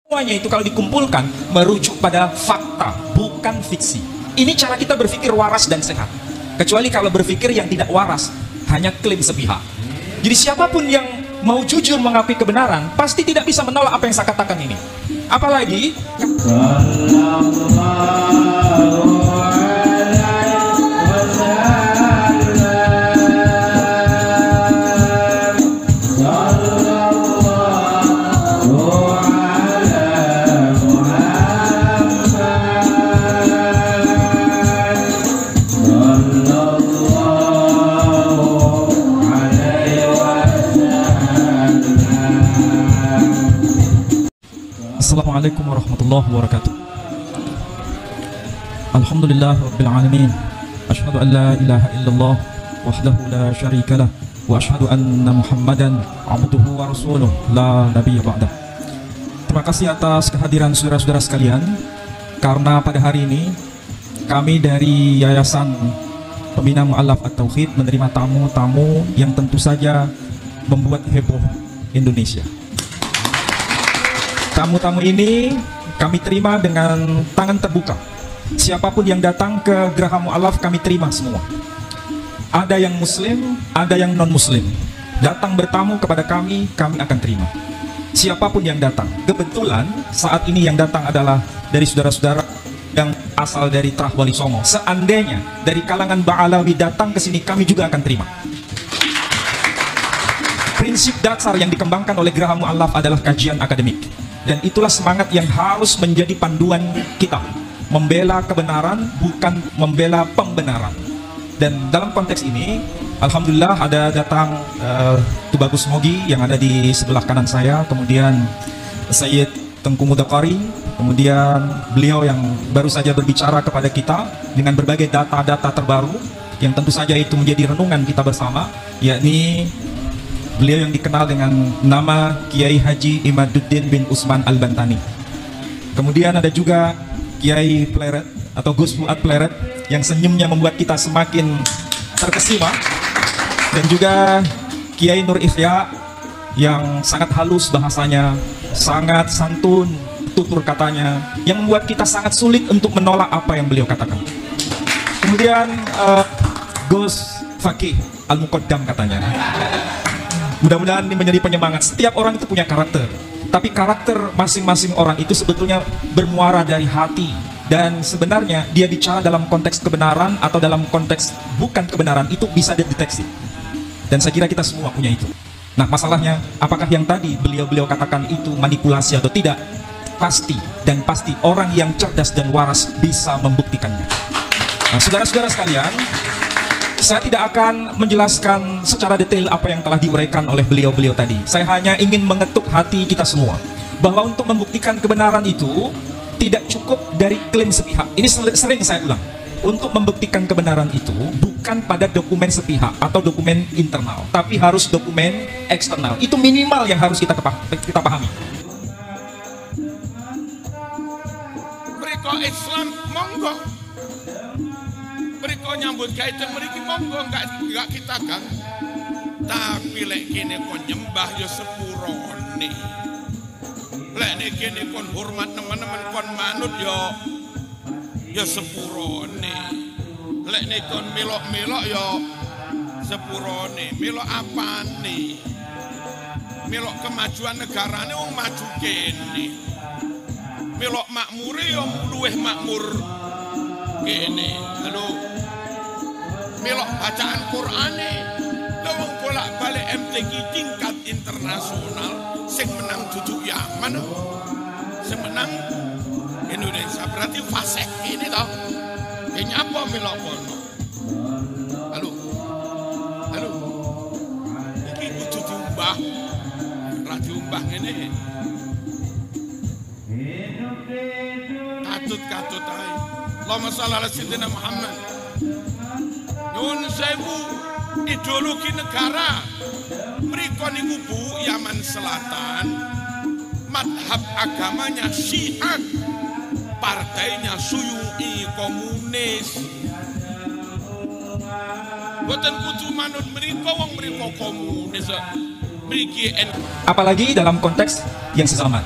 Semuanya itu kalau dikumpulkan merujuk pada fakta, bukan fiksi. Ini cara kita berpikir waras dan sehat. Kecuali kalau berpikir yang tidak waras, hanya klaim sepihak. Jadi siapapun yang mau jujur mengakui kebenaran, pasti tidak bisa menolak apa yang saya katakan ini. Apalagi Assalamualaikum warahmatullahi wabarakatuh. Alhamdulillah rabbil alamin. Asyhadu an la ilaha illallah wahdahu la syarika lah wa asyhadu anna Muhammadan abduhu wa rasuluh la nabiyya ba'dah. Terima kasih atas kehadiran saudara-saudara sekalian, karena pada hari ini kami dari Yayasan Pembina Mu'allaf At-Tauhid menerima tamu-tamu yang tentu saja membuat heboh Indonesia. Tamu-tamu ini kami terima dengan tangan terbuka. Siapapun yang datang ke Geraha Mu'allaf kami terima semua. Ada yang muslim, ada yang non-muslim. Datang bertamu kepada kami akan terima. Siapapun yang datang. Kebetulan saat ini yang datang adalah dari saudara-saudara yang asal dari Trah Wali Songo. Seandainya dari kalangan Ba'alawi datang ke sini, kami juga akan terima. Prinsip dasar yang dikembangkan oleh Geraha Mu'allaf adalah kajian akademik. Dan itulah semangat yang harus menjadi panduan kita. Membela kebenaran, bukan membela pembenaran. Dan dalam konteks ini, alhamdulillah ada datang Tubagus Mogi yang ada di sebelah kanan saya. Kemudian Sayyid Tengku Mudakari. Kemudian beliau yang baru saja berbicara kepada kita dengan berbagai data-data terbaru, yang tentu saja itu menjadi renungan kita bersama, yakni beliau yang dikenal dengan nama Kiai Haji Imaduddin bin Usman Al-Bantani. Kemudian ada juga Kiai Pleret atau Gus Fuad Pleret yang senyumnya membuat kita semakin terkesima. Dan juga Kiai Nur Ikhya yang sangat halus bahasanya, sangat santun tutur katanya, yang membuat kita sangat sulit untuk menolak apa yang beliau katakan. Kemudian Gus Fakih Al-Muqaddam katanya. Mudah-mudahan ini menjadi penyemangat. Setiap orang itu punya karakter, tapi karakter masing-masing orang itu sebetulnya bermuara dari hati. Dan sebenarnya dia bicara dalam konteks kebenaran atau dalam konteks bukan kebenaran, itu bisa dideteksi. Dan saya kira kita semua punya itu. Nah, masalahnya apakah yang tadi beliau katakan itu manipulasi atau tidak? Pasti dan pasti orang yang cerdas dan waras bisa membuktikannya. Nah, saudara-saudara sekalian, saya tidak akan menjelaskan secara detail apa yang telah diuraikan oleh beliau-beliau tadi. Saya hanya ingin mengetuk hati kita semua bahwa untuk membuktikan kebenaran itu tidak cukup dari klaim sepihak. Ini sering saya ulang. Untuk membuktikan kebenaran itu bukan pada dokumen sepihak atau dokumen internal, tapi harus dokumen eksternal. Itu minimal yang harus kita pahami. Mereka Islam monggo. Mereka nyambut kaitan mereka monggo, enggak kita kan. Tapi lek kene kon nyembah ya sepurone. Lek nek kene kon hormat teman-teman kon manut ya sepurone. Lek nek kon melok-melok ya sepurone. Melok apane? Melok kemajuan negarane wong maju kene. Melok makmure ya luweh makmur kene. Halo. Melok bacaan Qur'ane wong bolak-balik MTQ tingkat internasional, sing menang duduk Yaman, sing menang Indonesia, berarti fasek ini toh. Ini apa melok kono? Halo. Iki kudu diumbah. Ra diumbah ngene. Katut ae. Allahumma shalli ala sayyidina Muhammad. Nyuwun sewu, ideologi negara mriko niku Bu, Yaman Selatan, madhab agamanya Syiah, partainya Syuu'i komunis. Boten kudu manut mriko, wong mriko komunis. Apalagi dalam konteks yang sesama.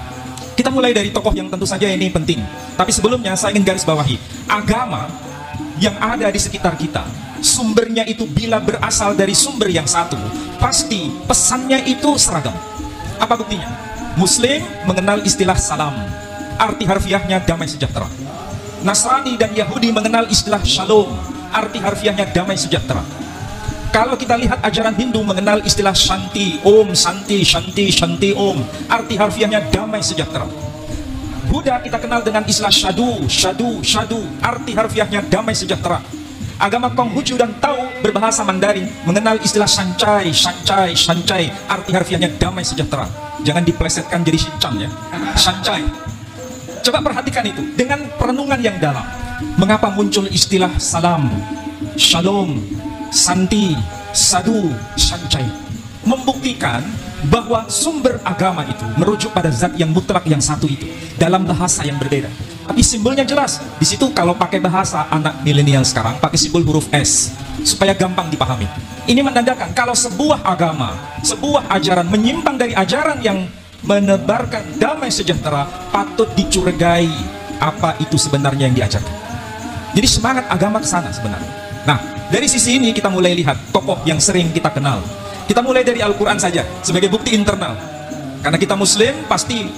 Kita mulai dari tokoh yang tentu saja ini penting. Tapi sebelumnya saya ingin garis bawahi, agama yang ada di sekitar kita, sumbernya itu bila berasal dari sumber yang satu, pasti pesannya itu seragam. Apa buktinya? Muslim mengenal istilah salam, arti harfiahnya damai sejahtera. Nasrani dan Yahudi mengenal istilah shalom, arti harfiahnya damai sejahtera. Kalau kita lihat ajaran Hindu mengenal istilah Shanti, Om, Shanti, Shanti, Shanti, Om, arti harfiahnya damai sejahtera. Buddha kita kenal dengan istilah Shadu, Shadu, Shadu, arti harfiahnya damai sejahtera. Agama Konghucu dan Tao berbahasa Mandarin mengenal istilah Shancai, Shancai, Shancai, arti harfiahnya damai sejahtera. Jangan diplesetkan jadi Shinchan ya, Shancai. Coba perhatikan itu dengan perenungan yang dalam. Mengapa muncul istilah salam, shalom, Santi, Sadu, Shancai? Membuktikan bahwa sumber agama itu merujuk pada zat yang mutlak yang satu itu dalam bahasa yang berbeda. Tapi simbolnya jelas. Di situ kalau pakai bahasa anak milenial sekarang pakai simbol huruf S supaya gampang dipahami. Ini menandakan kalau sebuah agama, sebuah ajaran menyimpang dari ajaran yang menebarkan damai sejahtera, patut dicurigai apa itu sebenarnya yang diajarkan. Jadi semangat agama ke sana sebenarnya. Nah, dari sisi ini kita mulai lihat tokoh yang sering kita kenal. Kita mulai dari Al-Quran saja sebagai bukti internal. Karena kita Muslim pasti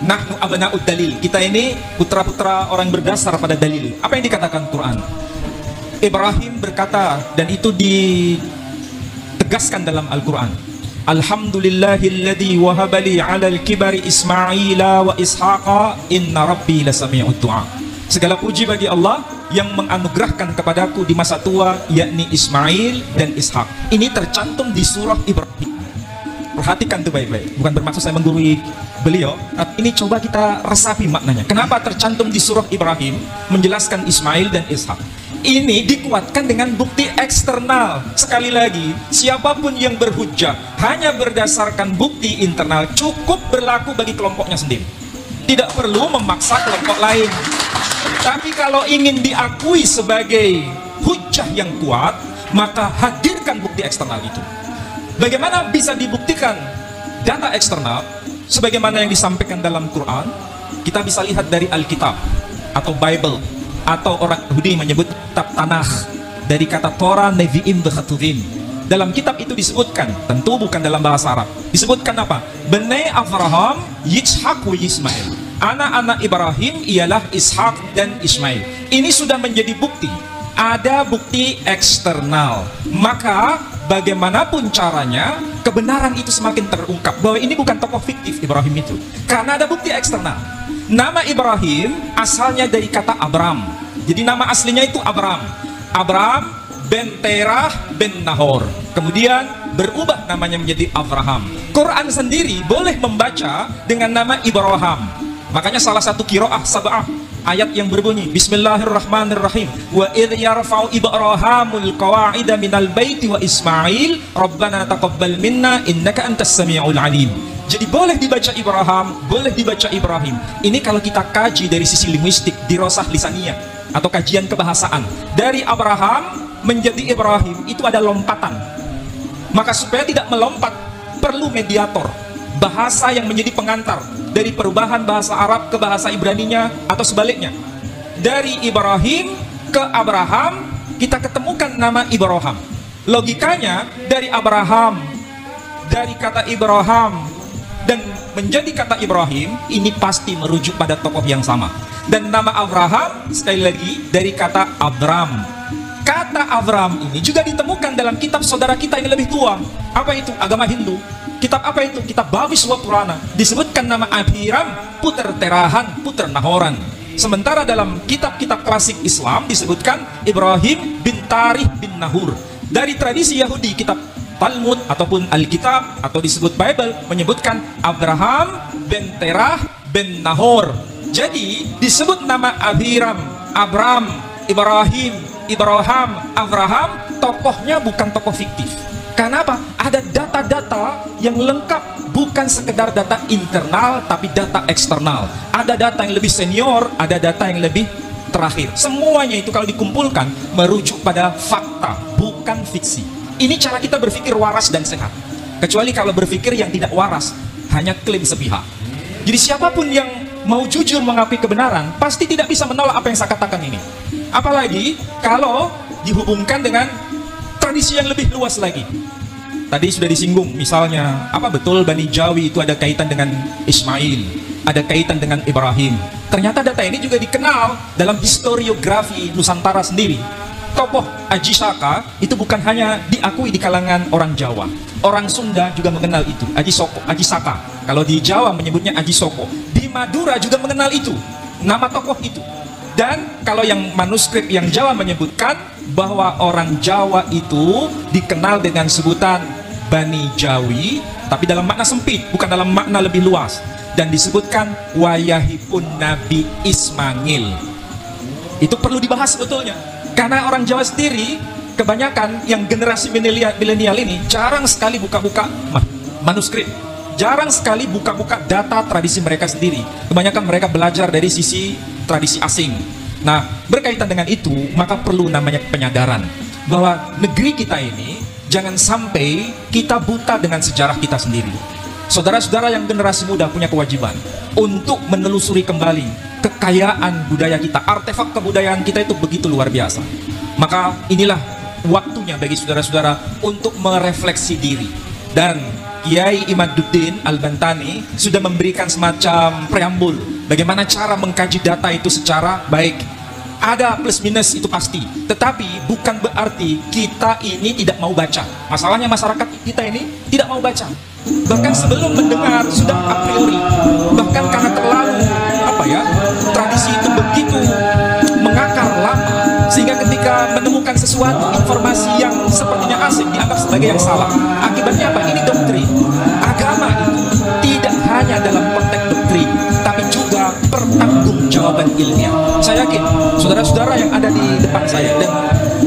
nahnu abna'ud dalil. Kita ini putra-putra orang berdasar pada dalil. Apa yang dikatakan Quran? Ibrahim berkata, dan itu ditegaskan dalam Al-Quran. Alhamdulillahilladzi wahabali 'alal kibari Ismaila wa Ishaqa inna rabbi lasami'ud du'a. Segala puji bagi Allah yang menganugerahkan kepadaku di masa tua, yakni Ismail dan Ishak. Ini tercantum di surah Ibrahim. Perhatikan itu baik-baik. Bukan bermaksud saya menggurui beliau, tapi ini coba kita resapi maknanya. Kenapa tercantum di surah Ibrahim menjelaskan Ismail dan Ishak? Ini dikuatkan dengan bukti eksternal. Sekali lagi, siapapun yang berhujjah hanya berdasarkan bukti internal cukup berlaku bagi kelompoknya sendiri. Tidak perlu memaksa kelompok lain. Tapi kalau ingin diakui sebagai hujjah yang kuat, maka hadirkan bukti eksternal itu. Bagaimana bisa dibuktikan data eksternal? Sebagaimana yang disampaikan dalam Quran, kita bisa lihat dari Alkitab atau Bible, atau orang Yahudi menyebut kitab Tanakh, dari kata Torah, Nevi'im, Bekhatuvim. Dalam kitab itu disebutkan, tentu bukan dalam bahasa Arab, disebutkan apa? Bnei Avraham, Yitzhak, wa Ismail. Anak-anak Ibrahim ialah Ishak dan Ismail. Ini sudah menjadi bukti. Ada bukti eksternal. Maka bagaimanapun caranya, kebenaran itu semakin terungkap bahwa ini bukan tokoh fiktif Ibrahim itu. Karena ada bukti eksternal. Nama Ibrahim asalnya dari kata Abram. Jadi nama aslinya itu Abram. Abram ben Terah ben Nahor. Kemudian berubah namanya menjadi Abraham. Quran sendiri boleh membaca dengan nama Ibrahim. Makanya salah satu qiraah sab'ah ayat yang berbunyi Bismillahirrahmanirrahim wa idh yarfa'u Ibrahimul qawa'ida minal baiti wa Ismail Rabbana taqabbal minna innaka antas sami'ul alim. Jadi boleh dibaca Ibrahim, boleh dibaca Ibrahim. Ini kalau kita kaji dari sisi linguistik, dirosah lisaniyah atau kajian kebahasaan. Dari Abraham menjadi Ibrahim itu ada lompatan. Maka supaya tidak melompat perlu mediator, bahasa yang menjadi pengantar dari perubahan bahasa Arab ke bahasa Ibraninya atau sebaliknya. Dari Ibrahim ke Abraham kita ketemukan nama Ibrahim. Logikanya dari Abraham, dari kata Ibrahim dan menjadi kata Ibrahim, ini pasti merujuk pada tokoh yang sama. Dan nama Abraham sekali lagi dari kata Abram. Kata Abram ini juga ditemukan dalam kitab saudara kita yang lebih tua. Apa itu? Agama Hindu. Kitab apa itu? Kitab Bhaviswa Purana. Disebutkan nama Abiram, puter Terahan, puter Nahoran. Sementara dalam kitab-kitab klasik Islam disebutkan Ibrahim bin Tarih bin Nahur. Dari tradisi Yahudi, kitab Talmud ataupun Alkitab atau disebut Bible menyebutkan Abraham bin Terah bin Nahor. Jadi disebut nama Abiram, Abram, Ibrahim, Abraham, tokohnya bukan tokoh fiktif. Karena apa? Ada data-data yang lengkap, bukan sekedar data internal tapi data eksternal. Ada data yang lebih senior, ada data yang lebih terakhir. Semuanya itu kalau dikumpulkan merujuk pada fakta, bukan fiksi. Ini cara kita berpikir waras dan sehat. Kecuali kalau berpikir yang tidak waras, hanya klaim sepihak. Jadi siapapun yang mau jujur mengakui kebenaran pasti tidak bisa menolak apa yang saya katakan ini. Apalagi kalau dihubungkan dengan tradisi yang lebih luas lagi. Tadi sudah disinggung, misalnya apa betul Bani Jawi itu ada kaitan dengan Ismail, ada kaitan dengan Ibrahim. Ternyata data ini juga dikenal dalam historiografi Nusantara sendiri. Tokoh Aji Saka itu bukan hanya diakui di kalangan orang Jawa, orang Sunda juga mengenal itu, Aji Saka. Kalau di Jawa menyebutnya Aji Soko, di Madura juga mengenal itu, nama tokoh itu. Dan kalau yang manuskrip yang Jawa menyebutkan bahwa orang Jawa itu dikenal dengan sebutan Bani Jawi, tapi dalam makna sempit, bukan dalam makna lebih luas. Dan disebutkan wayahipun Nabi Ismail. Itu perlu dibahas sebetulnya. Karena orang Jawa sendiri, kebanyakan yang generasi milenial ini jarang sekali buka-buka manuskrip, jarang sekali buka-buka data tradisi mereka sendiri. Kebanyakan mereka belajar dari sisi tradisi asing. Nah, berkaitan dengan itu, maka perlu namanya penyadaran bahwa negeri kita ini jangan sampai kita buta dengan sejarah kita sendiri. Saudara-saudara yang generasi muda punya kewajiban untuk menelusuri kembali kekayaan budaya kita, artefak kebudayaan kita itu begitu luar biasa. Maka inilah waktunya bagi saudara-saudara untuk merefleksi diri. Dan Kiai Imaduddin Al-Bantani sudah memberikan semacam preambul bagaimana cara mengkaji data itu secara baik. Ada plus minus itu pasti, tetapi bukan berarti kita ini tidak mau baca. Masalahnya masyarakat kita ini tidak mau baca. Bahkan sebelum mendengar sudah a priori. Bahkan karena terlalu tradisi itu begitu mengakar lama, sehingga ketika menemukan sesuatu informasi yang sepertinya asing dianggap sebagai yang salah. Akibatnya apa? Ini doktrin. Agama itu tidak hanya dalam konteks doktrin, tapi juga pertanggungjawaban ilmiah. Saya yakin saudara-saudara yang ada di depan saya dan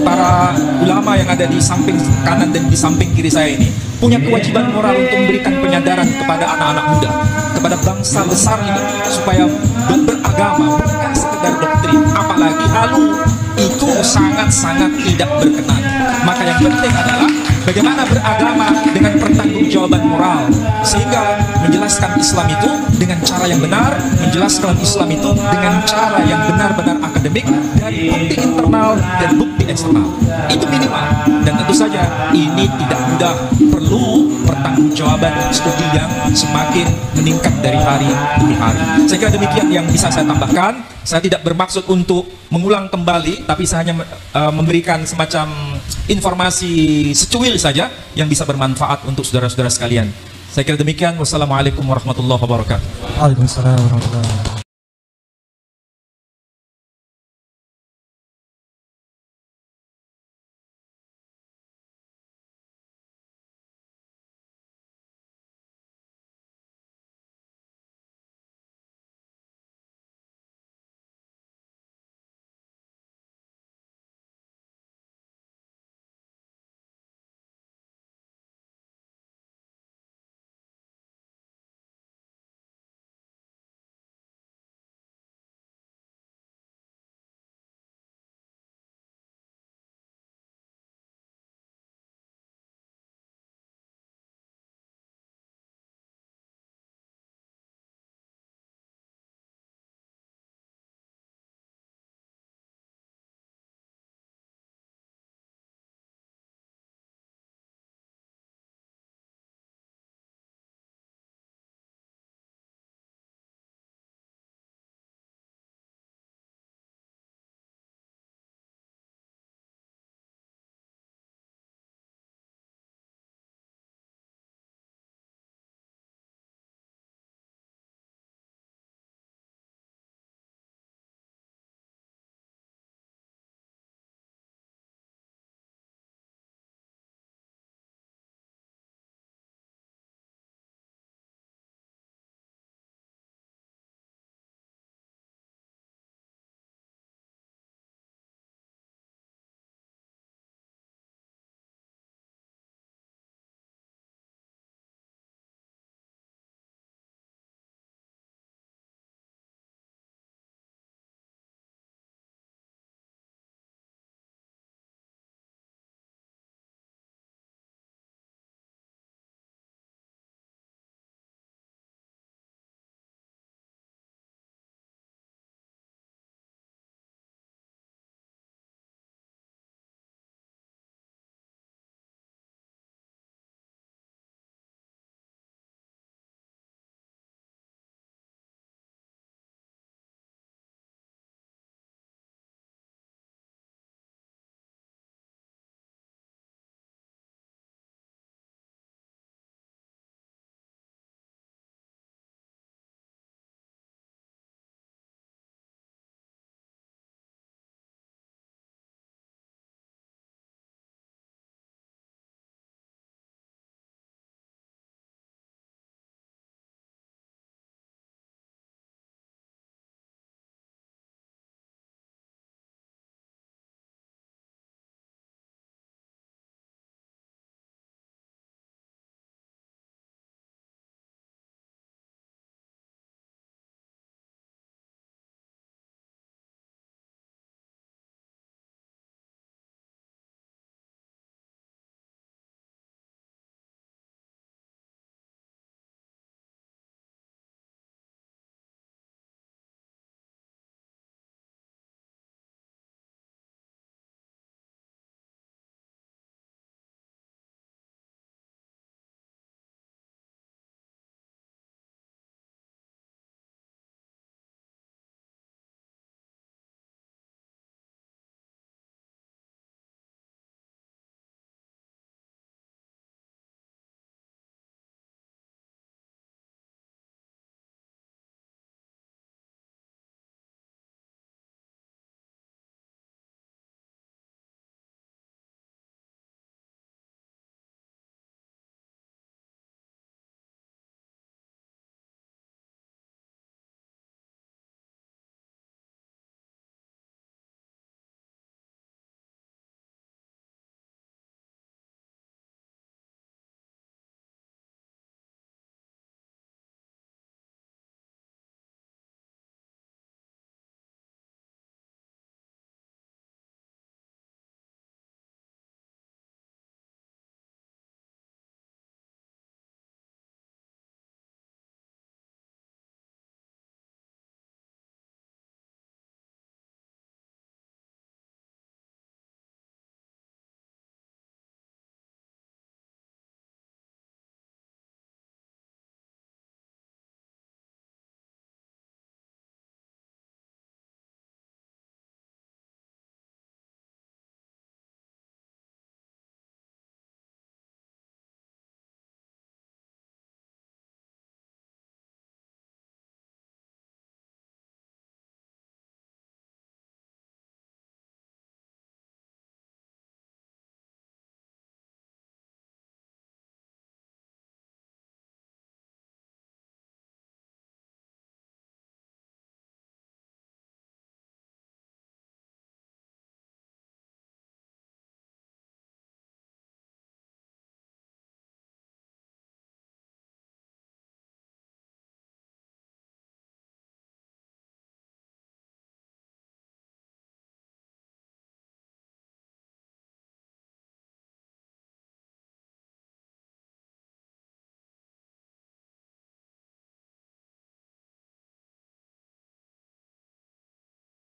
para ulama yang ada di samping kanan dan di samping kiri saya ini punya kewajiban moral untuk memberikan penyadaran kepada anak-anak muda, kepada bangsa besar ini, supaya beragama bukan sekedar doktrin, apalagi halu, itu sangat-sangat tidak berkenan. Maka yang penting adalah bagaimana beragama dengan pertanggungjawaban moral, sehingga menjelaskan Islam itu dengan cara yang benar, menjelaskan Islam itu dengan cara yang benar-benar akademik, dari bukti internal dan bukti eksternal. Itu minimal. Dan tentu saja ini tidak mudah, perlu pertanggungjawaban studi yang semakin meningkat dari hari demi hari. Saya kira demikian yang bisa saya tambahkan. Saya tidak bermaksud untuk mengulang kembali, tapi saya hanya memberikan semacam informasi secuil saja yang bisa bermanfaat untuk saudara-saudara sekalian. Saya kira demikian. Wassalamualaikum warahmatullahi wabarakatuh. Waalaikumsalam warahmatullahi wabarakatuh.